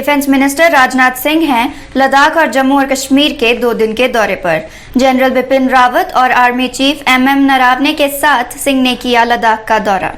Defence minister Rajnath Singh हैं लद्दाख और जम्मू और कश्मीर के 2 दिन के दौरे पर। जनरल बिपिन रावत और आर्मी चीफ MM नरावने के साथ सिंह ने किया लद्दाख का दौरा।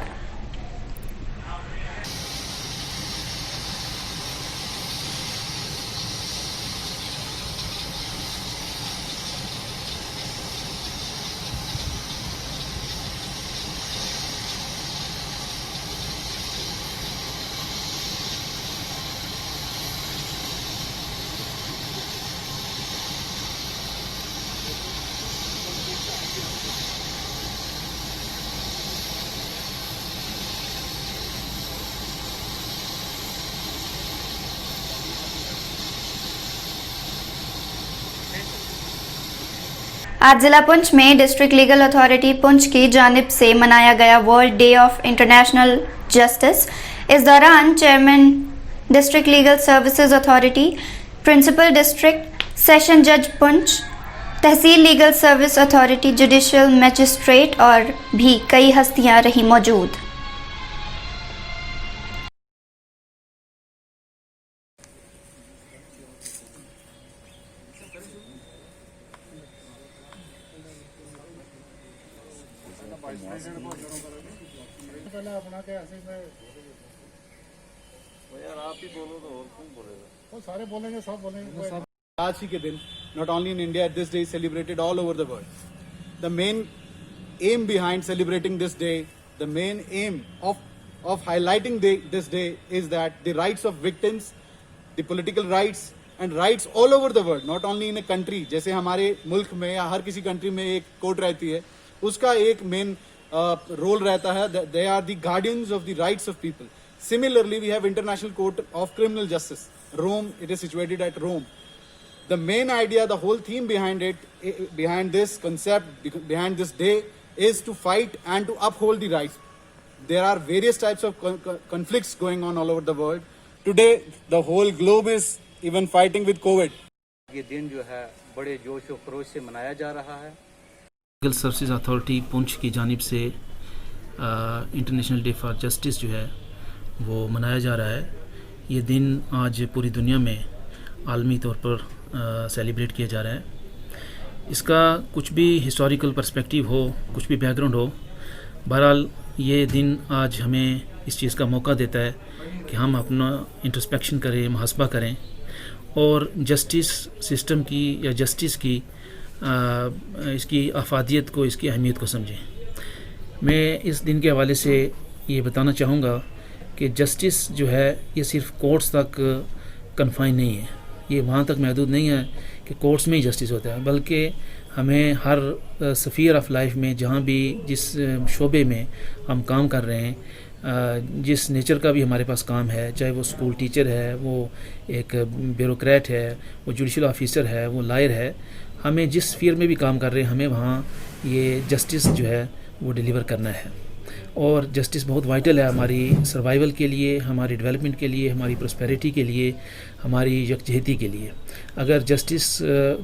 आज जिला पुंछ में डिस्ट्रिक्ट लीगल अथॉरिटी पुंछ की जानिब से मनाया गया world day of international justice. इस दौरान chairman district legal services authority, principal district session जज पुंछ, तहसील legal service authority, judicial magistrate और भी कई हस्तियां रही मौजूद। पहले अपना के ऐसे में यार आप ही बोलो तो और कौन बोलेगा? वो सारे बोलेंगे, सब बोलेंगे। आज ही के दिन not only in India, this day is celebrated all over the world. The main aim behind celebrating this day, the main aim of highlighting this day is that the rights of victims, the political rights and rights all over the world, not only in a country, जैसे हमारे मुल्क में या हर किसी country में एक court रहती है, उसका एक मेन रोल रहता है. They are the guardians of the rights of people. Similarly, we have International Court of Criminal Justice. Rome, it is situated at Rome. The main idea, the whole theme behind it, behind this concept, behind this day, is to fight and to uphold the rights. There are various types of conflicts going on all over the world. Today, the whole globe is even fighting with COVID. ये दिन जो है बड़े जोश और खरोश से मनाया जा रहा है. लीगल सर्विसेज अथॉरिटी पुंछ की जानिब से इंटरनेशनल डे फॉर जस्टिस जो है वो मनाया जा रहा है. ये दिन आज पूरी दुनिया में आलमी तौर पर सेलिब्रेट किया जा रहा है. इसका कुछ भी हिस्टोरिकल पर्सपेक्टिव हो, कुछ भी बैकग्राउंड हो, बहरहाल ये दिन आज हमें इस चीज़ का मौका देता है कि हम अपना इंट्रोस्पेक्शन करें, मुहासबा करें और जस्टिस सिस्टम की या जस्टिस की इसकी अफादियत को, इसकी अहमियत को समझें. मैं इस दिन के हवाले से ये बताना चाहूँगा कि जस्टिस जो है ये सिर्फ कोर्ट्स तक कन्फाइन नहीं है, ये वहाँ तक महदूद नहीं है कि कोर्ट्स में ही जस्टिस होता है, बल्कि हमें हर स्फीयर ऑफ लाइफ में, जहाँ भी जिस शोबे में हम काम कर रहे हैं, जिस नेचर का भी हमारे पास काम है, चाहे वो स्कूल टीचर है, वो एक ब्यूरोक्रेट है, वो जुडिशल ऑफिसर है, वो लायर है, हमें जिस स्फीयर में भी काम कर रहे हैं हमें वहाँ ये जस्टिस जो है वो डिलीवर करना है. और जस्टिस बहुत वाइटल है हमारी सर्वाइवल के लिए, हमारी डेवलपमेंट के लिए, हमारी प्रोस्पेरिटी के लिए, हमारी यकजहती के लिए. अगर जस्टिस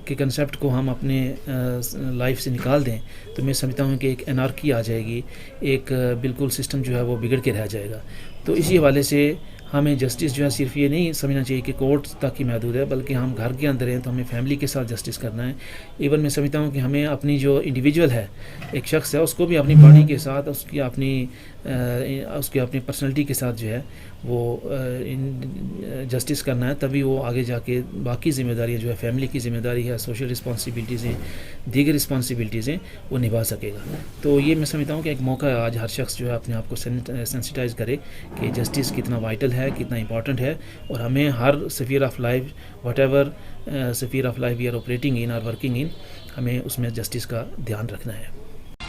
के कंसेप्ट को हम अपने लाइफ से निकाल दें तो मैं समझता हूँ कि एक एनार्की आ जाएगी, एक बिल्कुल सिस्टम जो है वो बिगड़ के रह जाएगा. तो इसी हवाले से हमें जस्टिस जो है सिर्फ ये नहीं समझना चाहिए कि कोर्ट तक ही महदूद है, बल्कि हम घर के अंदर हैं तो हमें फैमिली के साथ जस्टिस करना है. इवन मैं समझता हूँ कि हमें अपनी जो इंडिविजुअल है, एक शख्स है, उसको भी अपनी बॉडी के साथ, उसकी अपनी पर्सनैलिटी के साथ जो है वो जस्टिस करना है. तभी वो आगे जाके बाकी ज़िम्मेदारियाँ जो है, फैमिली की ज़िम्मेदारी है, सोशल रिस्पॉन्सिबिलिटीज़ हैं, दीगर रिस्पॉन्सिबिलिटीज़ हैं, वो निभा सकेगा. तो ये मैं समझता हूँ कि एक मौका है आज हर शख्स जो है अपने आप को सेंसिटाइज़ करे कि जस्टिस कितना वाइटल है, कितना इंपॉर्टेंट है, और हमें हर sphere of life, what ever sphere of life we are operating in और वर्किंग इन, हमें उसमें जस्टिस का ध्यान रखना है.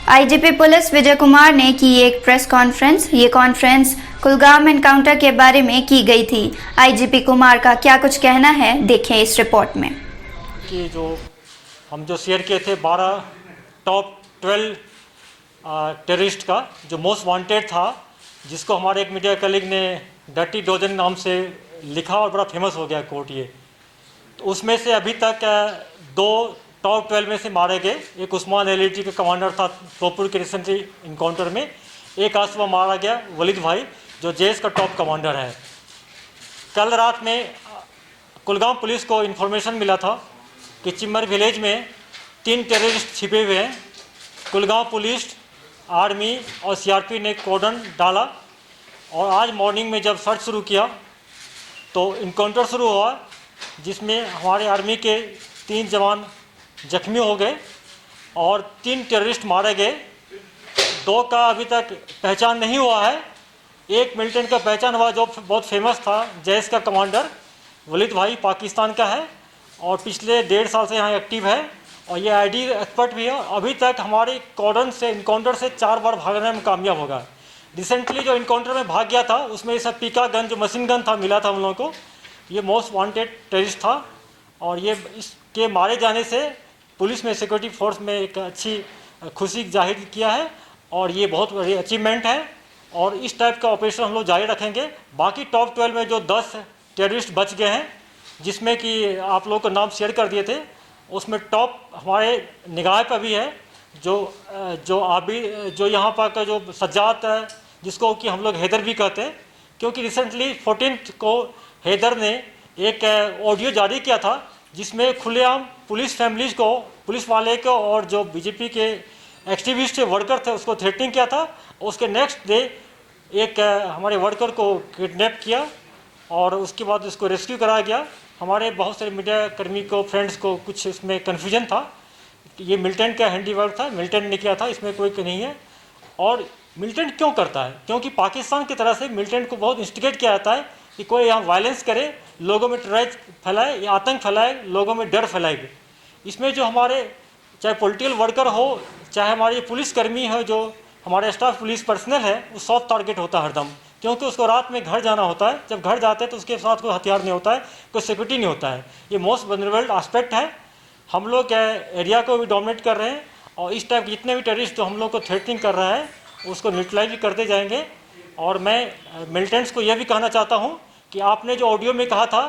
आईजीपी पुलिस विजय कुमार ने की एक प्रेस कॉन्फ्रेंस. ये कॉन्फ्रेंस कुलगाम एनकाउंटर के बारे में की गई थी. आईजीपी कुमार का क्या कुछ कहना है, देखें इस रिपोर्ट में. कि जो हम जो शेयर किए थे 12 टॉप 12 टेररिस्ट का जो मोस्ट वांटेड था, जिसको हमारे एक मीडिया कलीग ने डर्टी डोजन नाम से लिखा और बड़ा फेमस हो गया कोर्ट ये. तो उसमें से अभी तक 2 टॉप 12 में से मारे गए. एक उस्मान एलईटी का कमांडर था टोपुर के रिसेंटली इनकाउंटर में. एक आज सुबह मारा गया वलीद भाई, जो जेएस का टॉप कमांडर है. कल रात में कुलगांव पुलिस को इन्फॉर्मेशन मिला था कि चिम्मर विलेज में 3 टेररिस्ट छिपे हुए हैं। कुलगांव पुलिस, आर्मी और सीआरपी ने कॉर्डन डाला और आज मॉर्निंग में जब सर्च शुरू किया तो इनकाउंटर शुरू हुआ, जिसमें हमारे आर्मी के 3 जवान जख्मी हो गए और 3 टेररिस्ट मारे गए। 2 का अभी तक पहचान नहीं हुआ है। एक मिलिटेंट का पहचान हुआ जो बहुत फेमस था, जैश का कमांडर वलीद भाई, पाकिस्तान का है और पिछले 1.5 साल से यहाँ एक्टिव है और ये आईडी एक्सपर्ट भी है। अभी तक हमारे कॉर्डन से इनकाउंटर से 4 बार भागने में कामयाब होगा। रिसेंटली जो इनकाउंटर में भाग गया था उसमें ये सब पिका गन, जो मशीन गन था, मिला था हम लोगों को। ये मोस्ट वांटेड टेररिस्ट था और ये इसके मारे जाने से पुलिस में, सिक्योरिटी फोर्स में एक अच्छी खुशी जाहिर किया है और ये बहुत बड़ी अचीवमेंट है और इस टाइप का ऑपरेशन हम लोग जारी रखेंगे। बाकी टॉप 12 में जो 10 टेररिस्ट बच गए हैं, जिसमें कि आप लोगों को नाम शेयर कर दिए थे, उसमें टॉप हमारे निगाह पर भी है जो यहाँ पर का जो सज्जाद है, जिसको कि हम लोग हैदर भी कहते हैं, क्योंकि रिसेंटली 14 को हैदर ने एक ऑडियो जारी किया था जिसमें खुलेआम पुलिस फैमिलीज को, पुलिस वाले को और जो बीजेपी के एक्टिविस्ट वर्कर थे उसको थ्रेटनिंग किया था। उसके नेक्स्ट डे एक हमारे वर्कर को किडनैप किया और उसके बाद उसको रेस्क्यू कराया गया। हमारे बहुत सारे मीडिया कर्मी को, फ्रेंड्स को कुछ इसमें कन्फ्यूजन था कि ये मिलिटेंट का हैंडीवर्क था, मिलिटेंट ने किया था, इसमें कोई नहीं है। और मिलिटेंट क्यों करता है? क्योंकि पाकिस्तान की तरह से मिलिटेंट को बहुत इंस्टिगेट किया जाता है कि कोई यहाँ वायलेंस करे, लोगों में टेररिज्म फैलाए या आतंक फैलाए, लोगों में डर फैलाए। इसमें जो हमारे चाहे पॉलिटिकल वर्कर हो, चाहे हमारे पुलिसकर्मी हो, जो हमारे स्टाफ पुलिस पर्सनल है, वो सॉफ्ट टारगेट होता है हरदम, क्योंकि उसको रात में घर जाना होता है। जब घर जाते हैं तो उसके साथ कोई हथियार नहीं होता है, कोई सिक्योरिटी नहीं होता है। ये मोस्ट वल्नरेबल एस्पेक्ट है। हम लोग एरिया को भी डोमिनेट कर रहे हैं और इस टाइप जितने भी टेररिस्ट जो हम लोग को थ्रेटनिंग कर रहा है उसको न्यूट्रलाइज भी करते जाएंगे। और मैं मिलिटेंट्स को यह भी कहना चाहता हूँ कि आपने जो ऑडियो में कहा था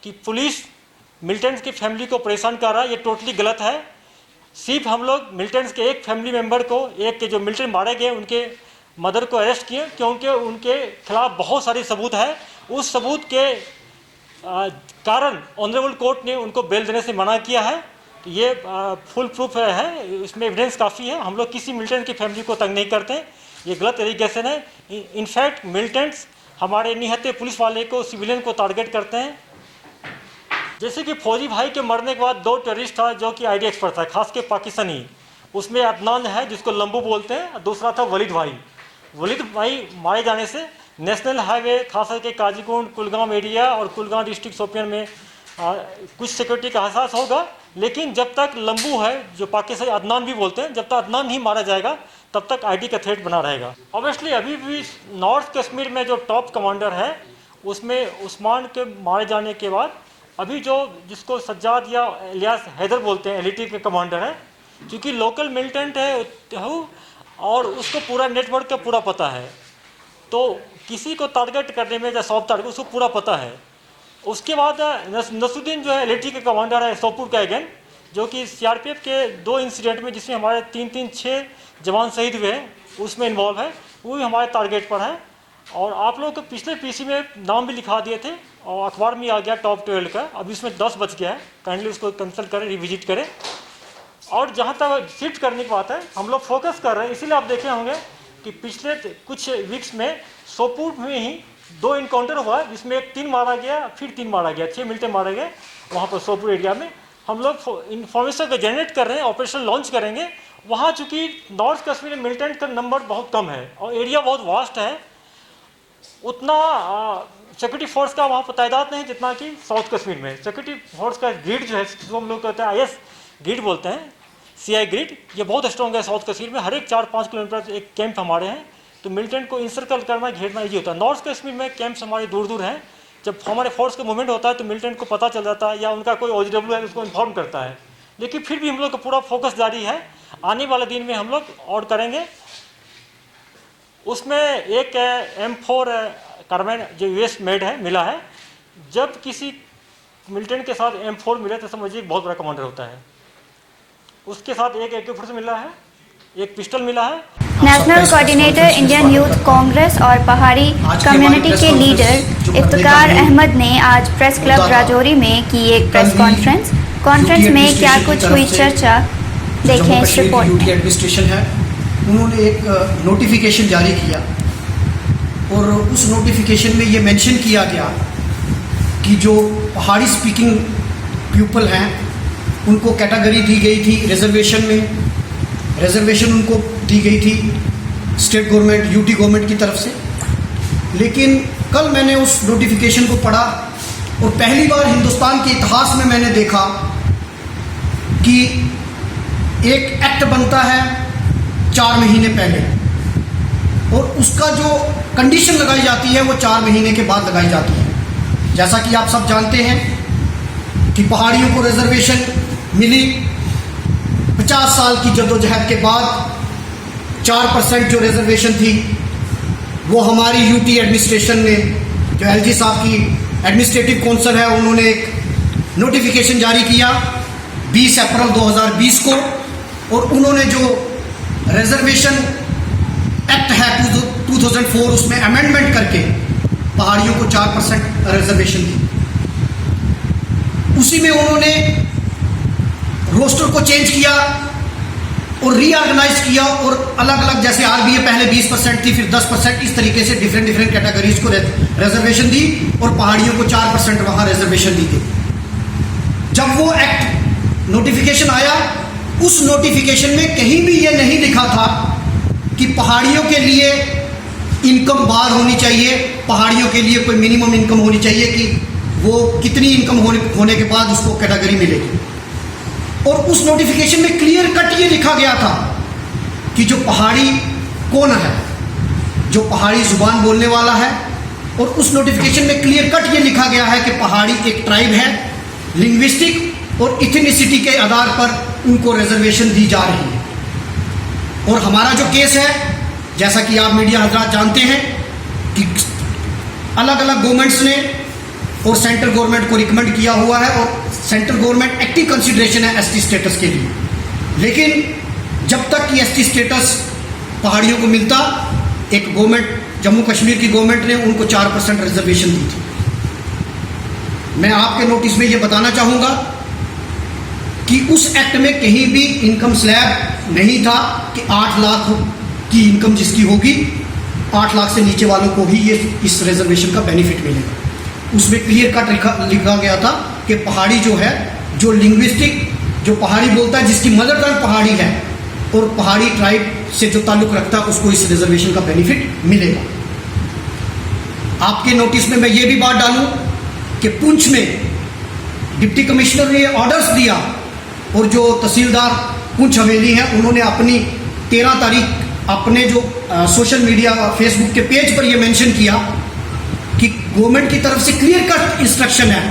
कि पुलिस मिलिटेंट्स की फैमिली को परेशान कर रहा है, ये टोटली गलत है। सिर्फ हम लोग मिलिटेंट्स के एक फैमिली मेम्बर को, एक के जो मिलिटेंट मारे गए उनके मदर को अरेस्ट किए, क्योंकि उनके खिलाफ बहुत सारे सबूत है। उस सबूत के कारण ऑनरेबल कोर्ट ने उनको बेल देने से मना किया है। ये फुल प्रूफ है, इसमें एविडेंस काफ़ी है। हम लोग किसी मिलिटेंट की फैमिली को तंग नहीं करते, ये गलत एलिगेशन है। इनफैक्ट मिलिटेंट्स हमारे निहत्थे पुलिस वाले को, सिविलियन को टारगेट करते हैं। जैसे कि फौजी भाई के मरने के बाद 2 टेररिस्ट था जो कि आईडी एक्सपर्ट था, खास के पाकिस्तानी। उसमें अदनान है जिसको लंबू बोलते हैं, दूसरा था वलीद भाई। वलीद भाई मारे जाने से नेशनल हाईवे, खास करके काजीकुंड, कुलगाम एरिया और कुलगाम डिस्ट्रिक्ट शोपियान में कुछ सिक्योरिटी का एहसास होगा। लेकिन जब तक लंबू है, जो पाकिस्तानी अदनान भी बोलते हैं, जब तक अदनान नहीं मारा जाएगा तब तक आईडी का थ्रेट बना रहेगा। ऑब्वियसली अभी भी नॉर्थ कश्मीर में जो टॉप कमांडर है उसमें उस्मान के मारे जाने के बाद अभी जो जिसको सज्जाद या इलियास हैदर बोलते हैं, एलईटी के कमांडर हैं, क्योंकि लोकल मिलिटेंट है और उसको पूरा नेटवर्क का पूरा पता है, तो किसी को टारगेट करने में या सॉफ्ट टारगेट उसको पूरा पता है। उसके बाद नसरुद्दीन जो है एलईटी के कमांडर है सोपुर का अगेन, जो कि सीआरपीएफ के 2 इंसिडेंट में जिसमें हमारे 6 जवान शहीद हुए हैं उसमें इन्वॉल्व है, वो भी हमारे टारगेट पर है। और आप लोगों को पिछले पीसी में नाम भी लिखा दिए थे और अखबार में आ गया टॉप 12 का, अभी इसमें 10 बच गया है। काइंडली उसको कंसल्ट करें, रिविजिट करें। और जहाँ तक शिफ्ट करने की बात है, हम लोग फोकस कर रहे हैं। इसीलिए आप देखे होंगे कि पिछले कुछ वीक्स में सोपुर में ही 2 इनकाउंटर हुआ, जिसमें 3 मारा गया, फिर 3 मारा गया, 6 मिलिटेंट मारे गए वहाँ पर सोपुर एरिया में। हम लोग इंफॉर्मेशन को जनरेट कर रहे हैं, ऑपरेशन लॉन्च करेंगे वहाँ। चूँकि नॉर्थ कश्मीर में मिलिटेंट का नंबर बहुत कम है और एरिया बहुत वास्ट है, उतना सिक्योरिटी फोर्स का वहाँ पर तादाद नहीं जितना कि साउथ कश्मीर में। सिक्योरिटी फोर्स का ग्रिड जो है, जिसको हम लोग कहते हैं IS ग्रिड बोलते हैं, CI ग्रिड, ये बहुत स्ट्रॉन्ग है साउथ कश्मीर में। हर एक 4-5 किलोमीटर एक कैंप हमारे हैं, तो मिलिटेंट को इंसर्कल करना, घेरना ईजी होता है। नॉर्थ कश्मीर में कैंप्स हमारे दूर दूर हैं। जब हमारे फोर्स का मूवमेंट होता है तो मिलिटेंट को पता चल जाता है या उनका कोई OGW है उसको इन्फॉर्म करता है। लेकिन फिर भी हम लोग का पूरा फोकस जारी है। आने वाले दिन में हम लोग और करेंगे। उसमें एक M4 कार्बाइन जो US मेड है, मिला है। जब किसी मिलिटेंट के साथ M4 मिले तो समझिए बहुत बड़ा कमांडर होता है। उसके साथ एक AK-47 मिला है, एक पिस्टल मिला है। National coordinator Indian youth Congress और पहाड़ी कम्युनिटी के लीडर इफ्तिकार अहमद ने आज प्रेस क्लब राजौरी में की एक प्रेस कॉन्फ्रेंस में क्या कुछ हुई चर्चा, देखें इस रिपोर्ट में। एडमिनिस्ट्रेशन है, उन्होंने एक नोटिफिकेशन जारी किया और उस नोटिफिकेशन में ये मेंशन किया गया कि जो पहाड़ी स्पीकिंग पीपल हैं उनको कैटेगरी दी गई थी रिजर्वेशन में, रिजर्वेशन उनको दी गई थी स्टेट गवर्नमेंट यूटी गवर्नमेंट की तरफ से। लेकिन कल मैंने उस नोटिफिकेशन को पढ़ा और पहली बार हिंदुस्तान के इतिहास में मैंने देखा कि एक एक्ट बनता है 4 महीने पहले और उसका जो कंडीशन लगाई जाती है वो 4 महीने के बाद लगाई जाती है। जैसा कि आप सब जानते हैं कि पहाड़ियों को रिजर्वेशन मिली 50 साल की जद्दोजहद के बाद। 4% जो रिजर्वेशन थी वो हमारी यूटी एडमिनिस्ट्रेशन ने, जो एलजी साहब की एडमिनिस्ट्रेटिव काउंसिल है, उन्होंने एक नोटिफिकेशन जारी किया 20 अप्रैल 2020 को और उन्होंने जो रिजर्वेशन एक्ट है 2004 उसमें अमेंडमेंट करके पहाड़ियों को 4% रिजर्वेशन दी। उसी में उन्होंने रोस्टर को चेंज किया और रीऑर्गेनाइज किया और अलग अलग, जैसे आरबीए पहले 20% थी, फिर 10%, इस तरीके से डिफरेंट कैटेगरीज को रिजर्वेशन दी और पहाड़ियों को 4% वहां रिजर्वेशन दी गई। जब वो एक्ट नोटिफिकेशन आया, उस नोटिफिकेशन में कहीं भी ये नहीं लिखा था कि पहाड़ियों के लिए इनकम बार होनी चाहिए, पहाड़ियों के लिए कोई मिनिमम इनकम होनी चाहिए कि वो कितनी इनकम होने के बाद उसको कैटेगरी मिलेगी। और उस नोटिफिकेशन में क्लियर कट ये लिखा गया था कि जो पहाड़ी कौन है, जो पहाड़ी जुबान बोलने वाला है। और उस नोटिफिकेशन में क्लियर कट ये लिखा गया है कि पहाड़ी एक ट्राइब है, लिंग्विस्टिक और इथनिसिटी के आधार पर उनको रिजर्वेशन दी जा रही है। और हमारा जो केस है, जैसा कि आप मीडिया हजरात जानते हैं कि अलग अलग गवर्नमेंट्स ने और सेंट्रल गवर्नमेंट को रिकमेंड किया हुआ है और सेंट्रल गवर्नमेंट एक्टिव कंसिडरेशन है एसटी स्टेटस के लिए। लेकिन जब तक कि एसटी स्टेटस पहाड़ियों को मिलता, एक गवर्नमेंट, जम्मू कश्मीर की गवर्नमेंट ने उनको 4% रिजर्वेशन दी थी। मैं आपके नोटिस में ये बताना चाहूँगा कि उस एक्ट में कहीं भी इनकम स्लैब नहीं था कि 8 लाख की इनकम जिसकी होगी, 8 लाख से नीचे वालों को ही ये इस रिजर्वेशन का बेनिफिट मिलेगा। उसमें क्लियर कट लिखा गया था कि पहाड़ी जो है, जो लिंग्विस्टिक, जो पहाड़ी बोलता है, जिसकी मदर टंग पहाड़ी है और पहाड़ी ट्राइब से जो ताल्लुक रखता है, उसको इस रिजर्वेशन का बेनिफिट मिलेगा। आपके नोटिस में मैं ये भी बात डालूं कि पुंछ में डिप्टी कमिश्नर ने ऑर्डर्स दिया और जो तहसीलदार पुंछ हवेली हैं, उन्होंने अपनी 13 तारीख अपने जो सोशल मीडिया फेसबुक के पेज पर यह मेंशन किया कि गवर्नमेंट की तरफ से क्लियर कट इंस्ट्रक्शन है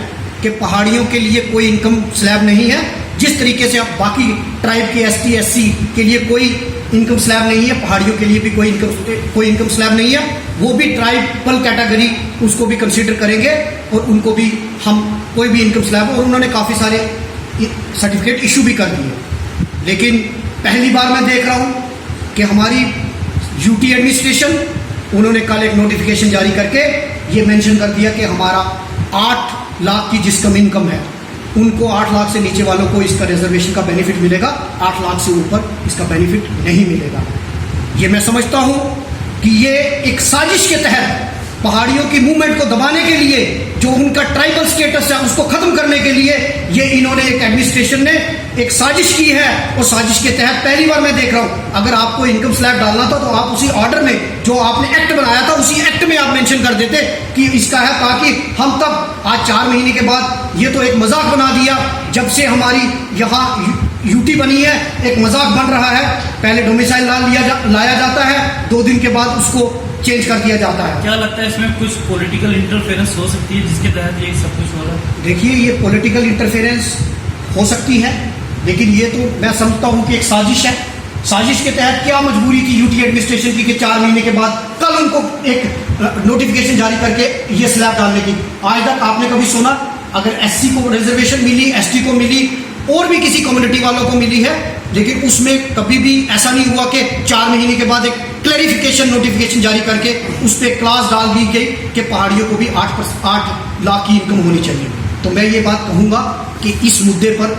कि पहाड़ियों के लिए कोई इनकम स्लैब नहीं है। जिस तरीके से अब बाकी ट्राइब के एसटी एससी के लिए कोई इनकम स्लैब नहीं है, पहाड़ियों के लिए भी कोई इनकम स्लैब नहीं है। वो भी ट्राइबल कैटेगरी उसको भी कंसीडर करेंगे और उनको भी हम कोई भी इनकम स्लैब, और उन्होंने काफ़ी सारे सर्टिफिकेट इशू भी कर दिए। लेकिन पहली बार मैं देख रहा हूँ कि हमारी यूटी एडमिनिस्ट्रेशन, उन्होंने कल एक नोटिफिकेशन जारी करके ये मेंशन कर दिया कि हमारा 8 लाख की जिस कम इनकम है, उनको 8 लाख से नीचे वालों को इसका रिजर्वेशन का बेनिफिट मिलेगा, 8 लाख से ऊपर इसका बेनिफिट नहीं मिलेगा। ये मैं समझता हूँ कि ये एक साजिश के तहत पहाड़ियों की मूवमेंट को दबाने के लिए, जो उनका ट्राइबल स्टेटस है उसको खत्म करने के लिए ये इन्होंने एक एडमिनिस्ट्रेशन ने एक साजिश की है। और साजिश के तहत पहली बार मैं देख रहा हूँ, अगर आपको इनकम स्लैब डालना था तो आप उसी ऑर्डर में जो आपने एक्ट बनाया था, उसी एक्ट में आप मेंशन कर देते कि इसका है, ताकि हम तब आज 4 महीने के बाद, ये तो एक मजाक बना दिया। जब से हमारी यहाँ यूटी बनी है, एक मजाक बन रहा है। पहले डोमिसाइल लाया जाता है, 2 दिन के बाद उसको चेंज कर दिया जाता है। क्या लगता है इसमें कुछ पॉलिटिकल इंटरफेरेंस हो सकती है जिसके तहत ये सब कुछ हो रहा है? देखिए, ये पॉलिटिकल इंटरफेरेंस हो सकती है, लेकिन ये तो मैं समझता हूँ कि एक साजिश है। साजिश के तहत क्या मजबूरी थी यूटी एडमिनिस्ट्रेशन की कि 4 महीने के बाद कल उनको एक नोटिफिकेशन जारी करके ये स्लैब डालने की? आज तक आपने कभी सुना? अगर एससी को रिजर्वेशन मिली, एसटी को मिली और भी किसी कम्युनिटी वालों को मिली है, लेकिन उसमें कभी भी ऐसा नहीं हुआ कि 4 महीने के बाद एक क्लैरिफिकेशन नोटिफिकेशन जारी करके उस पर क्लास डाल दी गई कि पहाड़ियों को भी 8 लाख की इनकम होनी चाहिए। तो मैं ये बात कहूँगा कि इस मुद्दे पर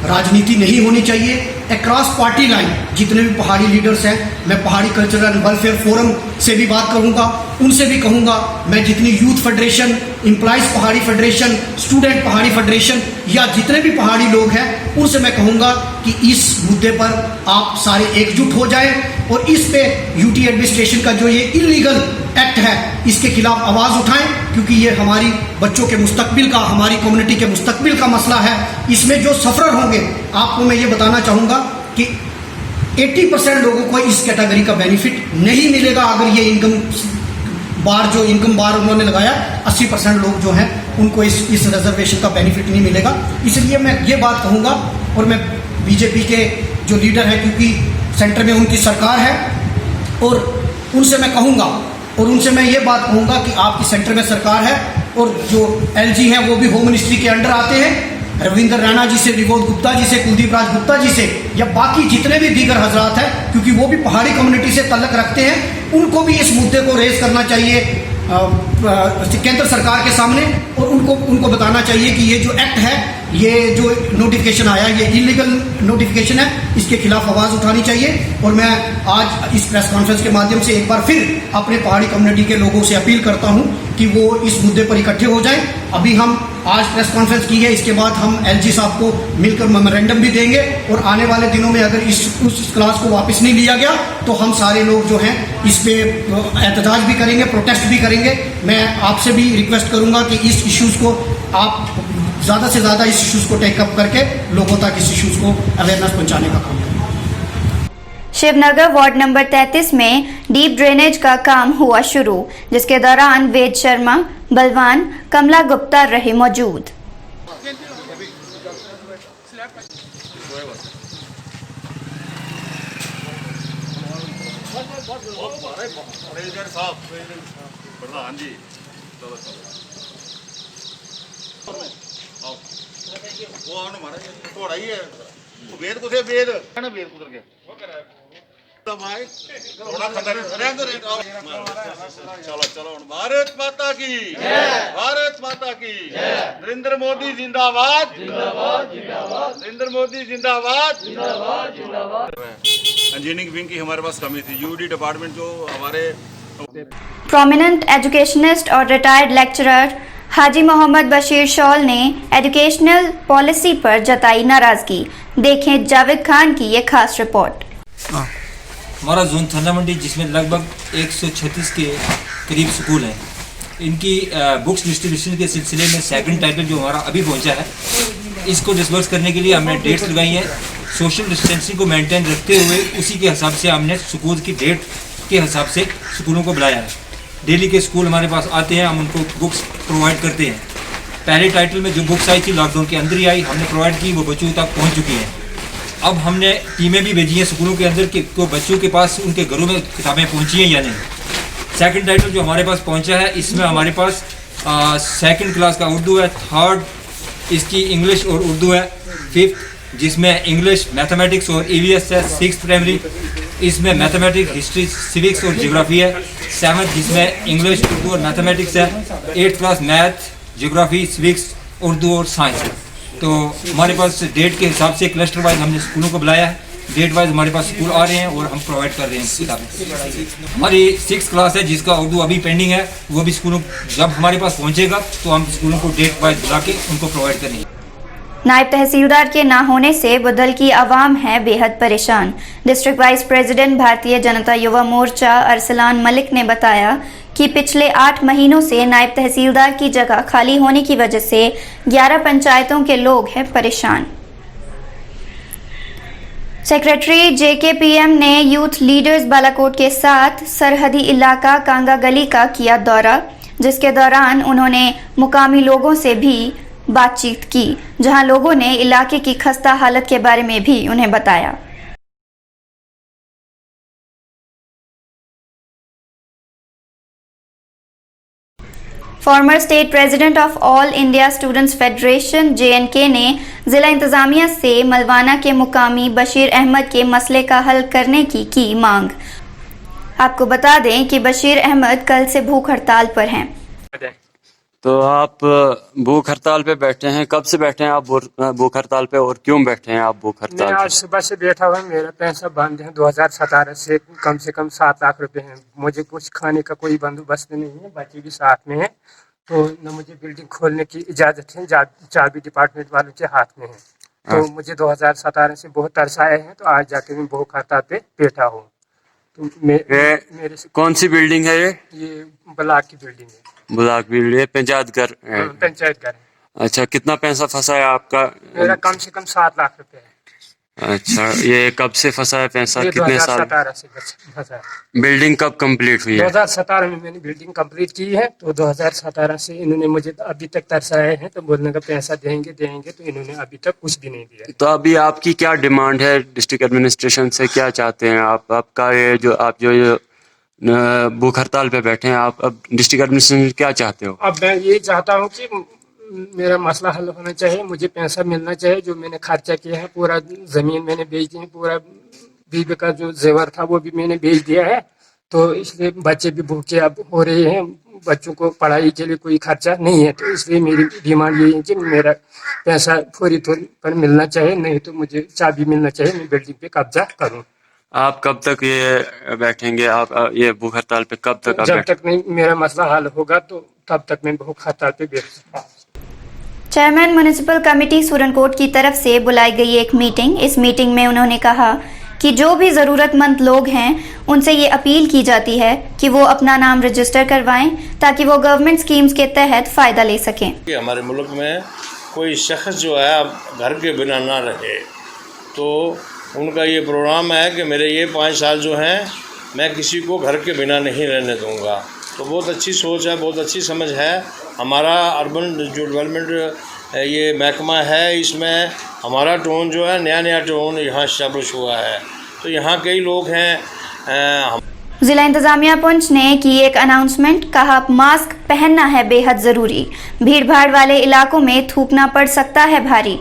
राजनीति नहीं होनी चाहिए। अक्रॉस पार्टी लाइन जितने भी पहाड़ी लीडर्स हैं, मैं पहाड़ी कल्चरल एंड वेलफेयर फोरम से भी बात करूंगा, उनसे भी कहूंगा, मैं जितनी यूथ फेडरेशन, एम्प्लॉइज पहाड़ी फेडरेशन, स्टूडेंट पहाड़ी फेडरेशन या जितने भी पहाड़ी लोग हैं उनसे मैं कहूंगा कि इस मुद्दे पर आप सारे एकजुट हो जाएं और इस पे यूटी एडमिनिस्ट्रेशन का जो ये इलीगल एक्ट है इसके खिलाफ आवाज़ उठाएं, क्योंकि ये हमारी बच्चों के मुस्तकबिल का, हमारी कम्युनिटी के मुस्तकबिल का मसला है। इसमें जो सफरर होंगे, आपको मैं ये बताना चाहूँगा कि 80% लोगों को इस कैटेगरी का बेनिफिट नहीं मिलेगा। अगर ये इनकम बार उन्होंने लगाया, 80% लोग जो हैं उनको इस रिजर्वेशन का बेनिफिट नहीं मिलेगा। इसलिए मैं ये बात कहूँगा, और मैं बीजेपी के जो लीडर हैं, क्योंकि सेंटर में उनकी सरकार है, और उनसे मैं कहूँगा और उनसे मैं ये बात कहूँगा कि आपकी सेंटर में सरकार है और जो एलजी हैं वो भी होम मिनिस्ट्री के अंडर आते हैं। रविंद्र रैना जी से, विबोध गुप्ता जी से, कुलदीप राज गुप्ता जी से या बाकी जितने भी दीगर हजरात हैं, क्योंकि वो भी पहाड़ी कम्युनिटी से तल्लक रखते हैं, उनको भी इस मुद्दे को रेज करना चाहिए केंद्र सरकार के सामने, और उनको बताना चाहिए कि ये जो एक्ट है, ये जो नोटिफिकेशन आया, ये इलीगल नोटिफिकेशन है, इसके खिलाफ आवाज़ उठानी चाहिए। और मैं आज इस प्रेस कॉन्फ्रेंस के माध्यम से एक बार फिर अपने पहाड़ी कम्युनिटी के लोगों से अपील करता हूं कि वो इस मुद्दे पर इकट्ठे हो जाएं। अभी हम आज प्रेस कॉन्फ्रेंस की है, इसके बाद हम एलजी साहब को मिलकर मेमोरेंडम भी देंगे, और आने वाले दिनों में अगर उस क्लास को वापस नहीं लिया गया तो हम सारे लोग जो हैं इस पे एहतजाज भी करेंगे, प्रोटेस्ट भी करेंगे। मैं आपसे भी रिक्वेस्ट करूंगा कि इस इश्यूज़ को आप ज़्यादा से ज़्यादा इस इश्यूज़ को टेकअप करके लोगों तक इस इश्यूज़ को अवेयरनेस पहुंचाने का काम करें। शिवनगर वार्ड नंबर 33 में डीप ड्रेनेज का काम हुआ शुरू, जिसके दौरान वेद शर्मा, बलवान, कमला गुप्ता रहे मौजूद। चलो भारत माता की, भारत माता की, नरेंद्र मोदी जिंदाबाद, नरेंद्र मोदी जिंदाबाद, इंजीनियरिंग विंग की हमारे पास कमी थी। यूडी डिपार्टमेंट जो हमारे प्रोमिनेंट एजुकेशनिस्ट और रिटायर्ड लेक्चरर हाजी मोहम्मद बशीर शॉल ने एजुकेशनल पॉलिसी पर जताई नाराजगी। देखें जावेद खान की ये खास रिपोर्ट। हमारा जोन थन्ना मंडी, जिसमें लगभग 136 के करीब स्कूल हैं, इनकी बुक्स डिस्ट्रीब्यूशन के सिलसिले में सेकंड टाइटल जो हमारा अभी पहुंचा है, इसको डिस्बर्स करने के लिए हमने डेट्स लगाई हैं। सोशल डिस्टेंसिंग को मेंटेन रखते हुए उसी के हिसाब से हमने स्कूल की डेट के हिसाब से स्कूलों को बुलाया है। डेली के स्कूल हमारे पास आते हैं, हम उनको बुक्स प्रोवाइड करते हैं। पहले टाइटल में जो बुक्स आई थी लॉकडाउन के अंदर ही आई, हमने प्रोवाइड की, वो बच्चों तक पहुँच चुकी हैं। अब हमने टीमें भी भेजी हैं स्कूलों के अंदर कि तो बच्चों के पास उनके घरों में किताबें पहुंची हैं या नहीं। सेकंड टाइटल जो हमारे पास पहुंचा है, इसमें हमारे पास सेकंड क्लास का उर्दू है, थर्ड इसकी इंग्लिश और उर्दू है, फिफ्थ जिसमें इंग्लिश, मैथमेटिक्स और ईवीएस है, सिक्स प्राइमरी इसमें मैथमेटिक्स, हिस्ट्री, सिविक्स और ज्योग्राफी है, सेवन्थ जिसमें इंग्लिश, उर्दू और मैथमेटिक्स है, eighth class math, geography, civics, Urdu और साइंस है। तो हमारे पास डेट के हिसाब से क्लस्टर वाइज हमने स्कूलों को बुलाया है। डेट वाइज हमारे पास स्कूल आ रहे हैं और हम प्रोवाइड कर रहे हैं किताबें। हमारी 6th क्लास है जिसका उर्दू अभी पेंडिंग है, वो भी स्कूलों जब हमारे पास पहुंचेगा तो हम स्कूलों को डेट वाइज बुला के उनको प्रोवाइड करेंगे। नायब तहसीलदार के ना होने से बुधल की आवाम है बेहद परेशान। District vice president Bharatiya Janata Yuva Morcha Arsalan Malik ने बताया कि पिछले 8 महीनों से नायब तहसीलदार की जगह खाली होने की वजह से 11 पंचायतों के लोग हैं परेशान। सेक्रेटरी JKPM ने यूथ लीडर्स बालाकोट के साथ सरहदी इलाका कांगा गली का किया दौरा, जिसके दौरान उन्होंने मुकामी लोगों से भी बातचीत की, जहां लोगों ने इलाके की खस्ता हालत के बारे में भी उन्हें बताया। Farmer state president of all India students federation JNK ने जिला इंतजामिया से मलवाना के मुकामी बशीर अहमद के मसले का हल करने की मांग। आपको बता दें कि बशीर अहमद कल से भूख हड़ताल पर हैं। तो आप भूख हड़ताल पे बैठे हैं, कब से बैठे हैं आप भूख हड़ताल पे और क्यों बैठे हैं आप भूख हड़ताल पे? आज सुबह से बैठा हुआ, मेरा पैसा बंद है 2017 से कम 7 लाख रुपए हैं। मुझे कुछ खाने का कोई बंदोबस्त नहीं है, बच्चे भी साथ में है, तो न मुझे बिल्डिंग खोलने की इजाज़त है, चाबी डिपार्टमेंट वालों के हाथ में है। तो मुझे 2017 से बहुत तरस आए हैं, तो आज जाके मैं भूख हड़ताल पे बैठा हूँ। तो मेरे से कौन सी बिल्डिंग है ये? ब्लॉक की बिल्डिंग है। ब्लॉक बिल्डिंग, पंचायत घर है? पंचायत घर है। अच्छा, कितना पैसा फंसा है आपका? मेरा कम से कम 7 लाख रुपए है। अच्छा, ये कब से फंसा है पैसा? कितने साल? 2017 से फंसा है। बिल्डिंग कब कंप्लीट हुई है? 2017 में मैंने बिल्डिंग कंप्लीट की है, तो 2017 से इन्होंने मुझे अभी तक तरसाए हैं, तो बोलने का पैसा देंगे, तो इन्होंने अभी तक कुछ भी नहीं दिया। तो अभी आपकी क्या डिमांड है डिस्ट्रिक्ट एडमिनिस्ट्रेशन से? क्या चाहते हैं आप? आपका ये जो भूख हड़ताल पे बैठे हैं आप, अब डिस्ट्रिक्ट एडमिनिस्ट्रेशन क्या चाहते हो? अब मैं ये चाहता हूँ कि मेरा मसला हल होना चाहिए, मुझे पैसा मिलना चाहिए। जो मैंने खर्चा किया है, पूरा ज़मीन मैंने बेच दी है, पूरा बीबी का जो जेवर था वो भी मैंने बेच दिया है, तो इसलिए बच्चे भी भूखे अब हो रहे हैं, बच्चों को पढ़ाई के लिए कोई खर्चा नहीं है। तो इसलिए मेरी डिमांड ये है कि मेरा पैसा फौरी तौर पर मिलना चाहिए, नहीं तो मुझे चाबी मिलना चाहिए, मैं बिल्डिंग पे कब्जा करूँ। आप कब तक ये बैठेंगे? आप ये भूख हड़ताल पे कब तक? जब तक नहीं मेरा मसला हल होगा, तो तब तक मैं भूख हड़ताल पे बैठ सकता हूँ। चेयरमैन म्युनिसिपल कमेटी सूरनकोट की तरफ से बुलाई गई एक मीटिंग। इस मीटिंग में उन्होंने कहा कि जो भी ज़रूरतमंद लोग हैं उनसे ये अपील की जाती है कि वो अपना नाम रजिस्टर करवाएं ताकि वो गवर्नमेंट स्कीम्स के तहत फ़ायदा ले सकें। हमारे मुल्क में कोई शख्स जो है घर के बिना ना रहे, तो उनका ये प्रोग्राम है कि मेरे ये 5 साल जो हैं मैं किसी को घर के बिना नहीं रहने दूंगा। तो बहुत अच्छी सोच है, बहुत अच्छी समझ है। हमारा अर्बन जो डेवलपमेंट ये महकमा है, इसमें हमारा टोन जो है नया टोन यहाँ इस्टेब्लिश हुआ है। तो यहाँ कई लोग हैं। जिला इंतजामिया पुंछ ने की एक अनाउंसमेंट, कहा मास्क पहनना है बेहद ज़रूरी, भीड़ भाड़ वाले इलाकों में थूकना पड़ सकता है भारी।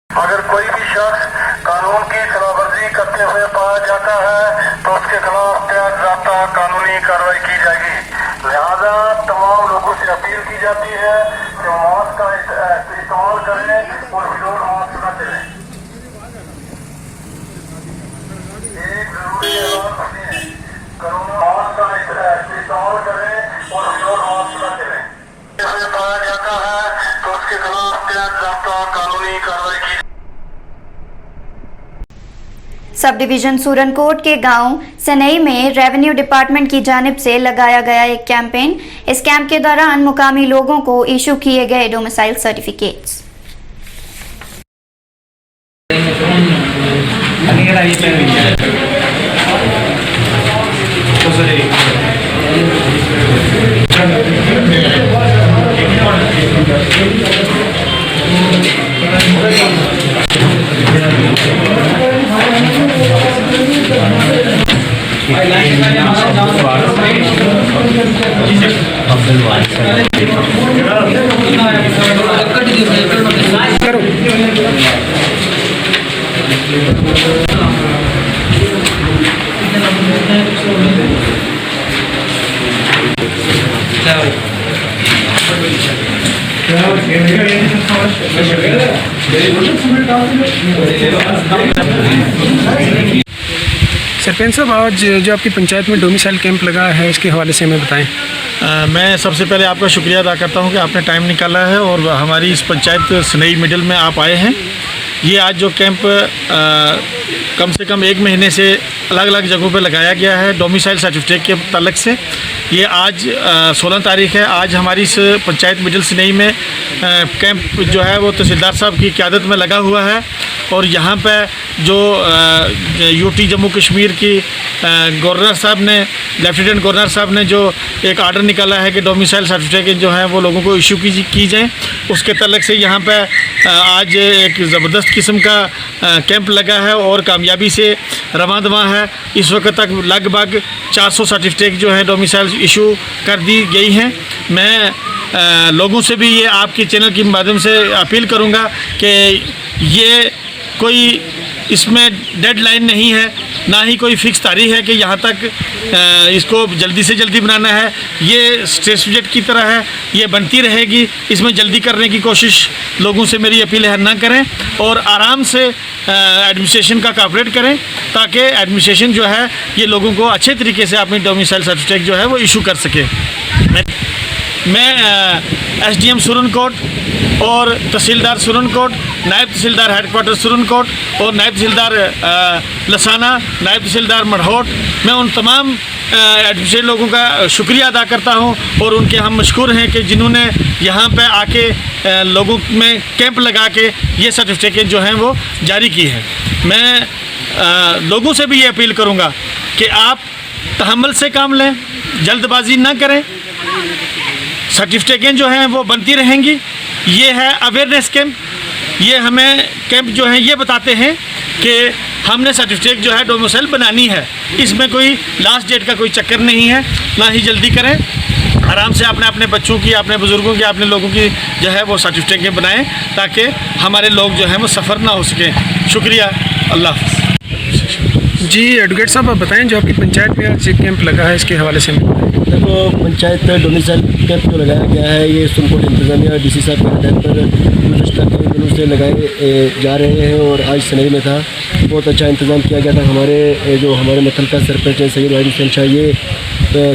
अगर कोई भी शख्स कानून की खिलाफवर्जी करते हुए पाया जाता है तो उसके खिलाफ तय कानूनी कार्रवाई की जाएगी। लिहाजा तमाम लोगों से अपील की जाती है कि मास्क का इस्तेमाल करें और विदाउट मास्क न चलें। एक जरूरी ऐलान है, मास्क का इस्तेमाल करें और विदाउट मास्क न चलें। पाया जाता है तो उसके खिलाफ तय कानूनी कार्रवाई की। सब डिवीजन सूरनकोट के गांव सनई में रेवेन्यू डिपार्टमेंट की जानिब से लगाया गया एक कैंपेन। इस कैंप के दौरान मुकामी लोगों को इशू किए गए डोमिसाइल सर्टिफिकेट्स। सरपंच साहब, आज जो आपकी पंचायत में डोमिसाइल कैंप लगा है, इसके हवाले से हमें बताएं। मैं सबसे पहले आपका शुक्रिया अदा करता हूं कि आपने टाइम निकाला है और हमारी इस पंचायत सनई मिडिल में आप आए हैं। ये आज जो कैंप कम से कम 1 महीने से अलग अलग जगहों पर लगाया गया है डोमिसाइल सर्टिफिकेट के ताल्लुक से, ये आज 16 तारीख है। आज हमारी इस पंचायत मिडिल सनई में कैंप जो है वो तहसीलदार साहब की क़यादत में लगा हुआ है और यहाँ पे जो यूटी जम्मू कश्मीर की गवर्नर साहब ने, लेफ्टिनेंट गवर्नर साहब ने जो एक आर्डर निकाला है कि डोमिसाइल सर्टिफिकेट जो है वो लोगों को इशू की जाए, उसके तलक से यहाँ पे आज एक ज़बरदस्त किस्म का कैंप लगा है और कामयाबी से रवां दवां है। इस वक्त तक लगभग 400 सर्टिफिकेट जो है डोमिसाइल इशू कर दी गई हैं। मैं लोगों से भी ये आपके चैनल के माध्यम से अपील करूँगा कि ये कोई इसमें डेडलाइन नहीं है, ना ही कोई फ़िक्स तारीख है कि यहाँ तक इसको जल्दी से जल्दी बनाना है। ये सर्टिफिकेट की तरह है, ये बनती रहेगी। इसमें जल्दी करने की कोशिश लोगों से मेरी अपील है ना करें और आराम से एडमिनिस्ट्रेशन का कोऑपरेट करें, ताकि एडमिनिस्ट्रेशन जो है ये लोगों को अच्छे तरीके से अपनी डोमिसाइल सर्टिफिकेट जो है वो इशू कर सके। मैं SDM सुरनकोट और तहसीलदार सुरनकोट, नायब तहसीलदार हेडक्वार्टर सुरनकोट और नायब तहसीलदार लसाना, नायब तहसीलदार मढ़ोट, मैं उन तमाम एडमिनिस्ट्रेटिव लोगों का शुक्रिया अदा करता हूं और उनके हम मशकूर हैं कि जिन्होंने यहाँ पे आके लोगों में कैंप लगा के ये सर्टिफिकेट जो हैं वो जारी की है। मैं लोगों से भी ये अपील करूँगा कि आप तहम्मुल से काम लें, जल्दबाजी ना करें। सर्टिफिकेट जो हैं वो बनती रहेंगी। ये है अवेयरनेस कैंप। ये हमें कैंप जो है ये बताते हैं कि हमने सर्टिफिकेट जो है डोमिसाइल बनानी है। इसमें कोई लास्ट डेट का कोई चक्कर नहीं है, ना ही जल्दी करें। आराम से अपने बच्चों की, अपने बुज़ुर्गों की, अपने लोगों की जो है वो सर्टिफिकेट बनाएं, ताकि हमारे लोग जो हैं वो सफ़र ना हो सकें। शुक्रिया, अल्लाह हाफ़िज़। जी एडवोकेट साहब, आप बताएं जो आपकी पंचायत में आज कैंप लगा है इसके हवाले से। देखो, पंचायत डोमिसाइल कैंप जो लगाया गया है ये सुरनकोट इंतज़ामिया DC साहब के हदायत पर गुज़श्ता कई दिनों से लगाए जा रहे हैं और आज सनई में था। बहुत अच्छा इंतज़ाम किया गया था। हमारे मुतलका सरपंच हैं सैयद वाहिद हुसैन शाह, ये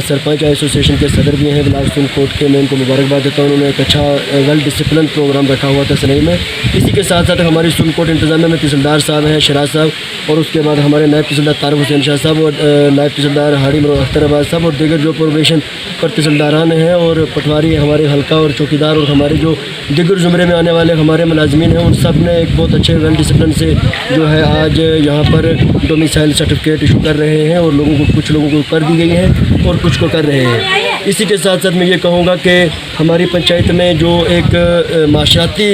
सरपंच एसोसिएशन के सदर भी हैं ब्लाक सुरनकोट के। मैं उनको मुबारकबाद देता हूँ। उन्होंने एक अच्छा वेल डिसिप्लिन प्रोग्राम रखा हुआ था सनई में। इसी के साथ साथ हमारी सुरनकोट इंतज़ामिया में तहसीलदार साहब हैं शराज साहब, और उसके बाद हमारे नायब तहसीलदार तारिक हुसैन शाह साहब और नायब तहसीलदार हाड़ी अख्तराबाद साहब और दीगर जो प्रोबेशन पर तहसीलदारान हैं और पटवारी हमारे हल्का और चौकीदार और हमारे जो दीगर ज़ुमरे में आने वाले हमारे मुलाजमीन हैं, उन सब ने एक बहुत अच्छे वेल डिसिप्लिन से जो है आज यहाँ पर डोमिसाइल सर्टिफिकेट इशू कर रहे हैं और कुछ लोगों को कर दी गई है और कुछ को कर रहे हैं। इसी के साथ साथ मैं ये कहूँगा कि हमारी पंचायत में जो एक माशराती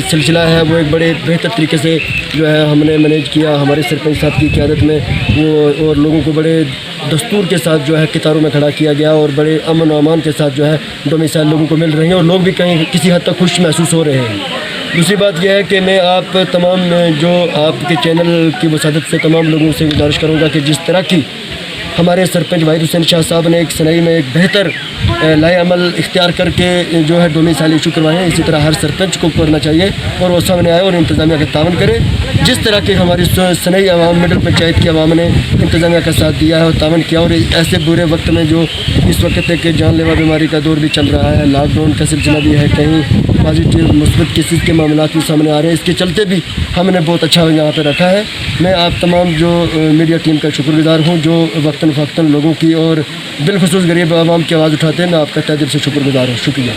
सिलसिला है वो एक बड़े बेहतर तरीके से जो है हमने मैनेज किया हमारे सरपंच साहब की क़यादत में वो, और लोगों को बड़े दस्तूर के साथ जो है कितारों में खड़ा किया गया और बड़े अमन और अमान के साथ जो है डोमिसाइल लोगों को मिल रहे हैं और लोग भी कहीं किसी हद तक खुश महसूस हो रहे हैं। दूसरी बात यह है कि मैं आप तमाम जो आपके चैनल की वसादत से तमाम लोगों से गुजारिश करूँगा कि जिस तरह की हमारे सरपंच वाहिद हुसैन शाह साहब ने एक सनई में एक बेहतर लाए अमल इख्तियार करके जो है डोमिसाइल इशू करवाए हैं, इसी तरह हर सरपंच को करना चाहिए और वो सामने आए और इंतज़ामिया का तावन करे। जिस तरह की हमारी सनई अवाम मिडल पंचायत की अवाम ने इंतज़ामिया का साथ दिया है और तावन किया, और ऐसे बुरे वक्त में जो इस वक्त एक जानलेवा बीमारी का दौर भी चल रहा है, लॉकडाउन का सिलसिला भी है, कहीं पॉजिटिव मुस्बत केसेस के मामला भी सामने आ रहे हैं, इसके चलते भी हमने बहुत अच्छा यहाँ पर रखा है। मैं आप तमाम जो मीडिया टीम का शुक्रगुजार हूँ जो वक्तन फ़क्तन लोगों की और बिलखुसूस गरीब आवाम की आवाज़ उठाते हैं। मैं आपका तहे दिल से शुक्रगुजार हूँ। शुक्रिया।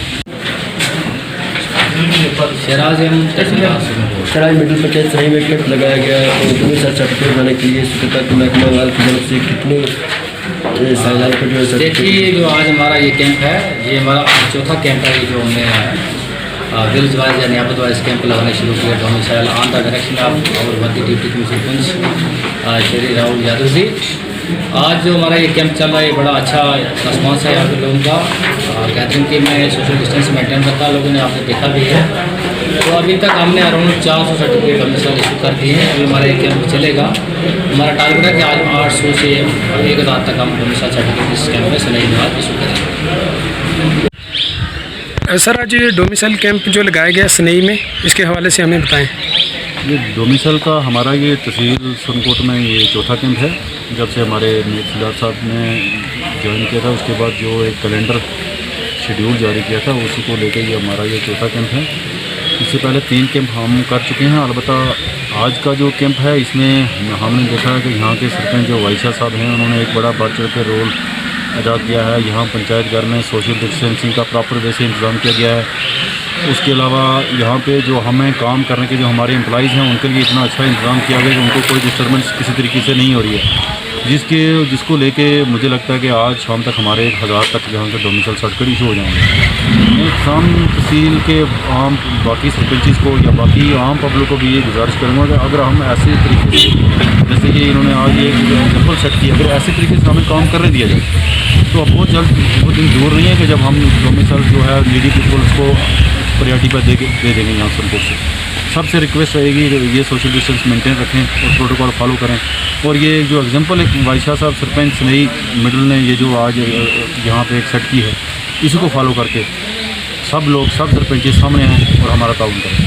शराज मिडिल पंचायत सही में कैंप लगाया गया है और डोमिसाइल सर्टिफिकेट बनाने के लिए तक महकमा वाल की तरफ से कितने साइलान को जो है। देखिए, जो आज हमारा ये कैंप है, ये हमारा चौथा कैंप है। ये जो हमने विलेज वाइज या नियामत वाइज कैंप लगाने शुरू किया domicile on the direction of our worthy deputy commissioner पंच श्री राहुल यादव जी। आज जो हमारा ये कैंप चल रहा है, ये बड़ा अच्छा रिस्पॉन्स है यहाँ के लोगों का। कहते हैं कि मैं सोशल डिस्टेंस मेंटेन करता, लोगों ने आपने देखा भी है। तो अभी तक हमने अराउंड 400 सर्टिफिकेट डोमिसाइल इशू कर दिए हैं। अभी हमारा ये कैंप चलेगा। हमारा टारगेट है कि आज 800 से 1000 तक हम डोमिसाइल सर्टिफिकेट इस कैंप में सनई में आज इशू करेंगे। सर, आज ये डोमिसाइल कैंप जो लगाया गया सनई में, इसके हवाले से हमें बताएं। ये डोमिसाइल का हमारा ये तहसील सुरनकोट में ये चौथा कैंप है। जब से हमारे तहसीलदार साहब ने ज्वाइन किया था उसके बाद जो एक कैलेंडर शेड्यूल जारी किया था उसी को लेकर ये हमारा ये चौथा कैंप है। इससे पहले 3 कैंप हम कर चुके हैं। अलबत्ता आज का जो कैंप है इसमें हमने देखा है कि यहाँ के सरपंच जो वाइशा साहब हैं उन्होंने एक बड़ा बढ़ चढ़ के रोल अदा किया है। यहाँ पंचायत घर में सोशल डिस्टेंसिंग का प्रॉपर वे से इंतज़ाम किया गया है। उसके अलावा यहाँ पे जो हमें काम करने के जो हमारे एम्प्लॉइज़ हैं उनके लिए इतना अच्छा इंतज़ाम किया गया कि उनको कोई डिस्टर्बेंस किसी तरीके से नहीं हो रही है, जिसको लेके मुझे लगता है कि आज शाम तक हमारे 1000 तक यहाँ के डोमिसाइल सर्टिफिकेट इशू हो जाएंगे। मैं शाम तहसील के आम बाकी सरपंचेस को या बाकी आम पब्लिक को भी ये गुजारिश करूँगा कि अगर हम ऐसे तरीके से, जैसे कि इन्होंने आज एक एग्जाम्पल सेट किया, अगर ऐसे तरीके से हमें काम करने दिया जाए तो अब बहुत जल्द वो दिन दूर नहीं है कि जब हम डोमिसाइल जो है नीडी पीपल्स को प्रायोरिटी पर दे देंगे यहाँ सुनपुर से। सबसे रिक्वेस्ट रहेगी ये सोशल डिस्टेंस मेंटेन रखें और प्रोटोकॉल फॉलो करें। और ये जो एग्जांपल एक वाइशाह साहब सरपंच स्नेही मिडल ने ये जो आज यहाँ पे एक सेट की है, इसी को फॉलो करके सब लोग सब सरपंच सामने आएँ और हमारा ताउन करें।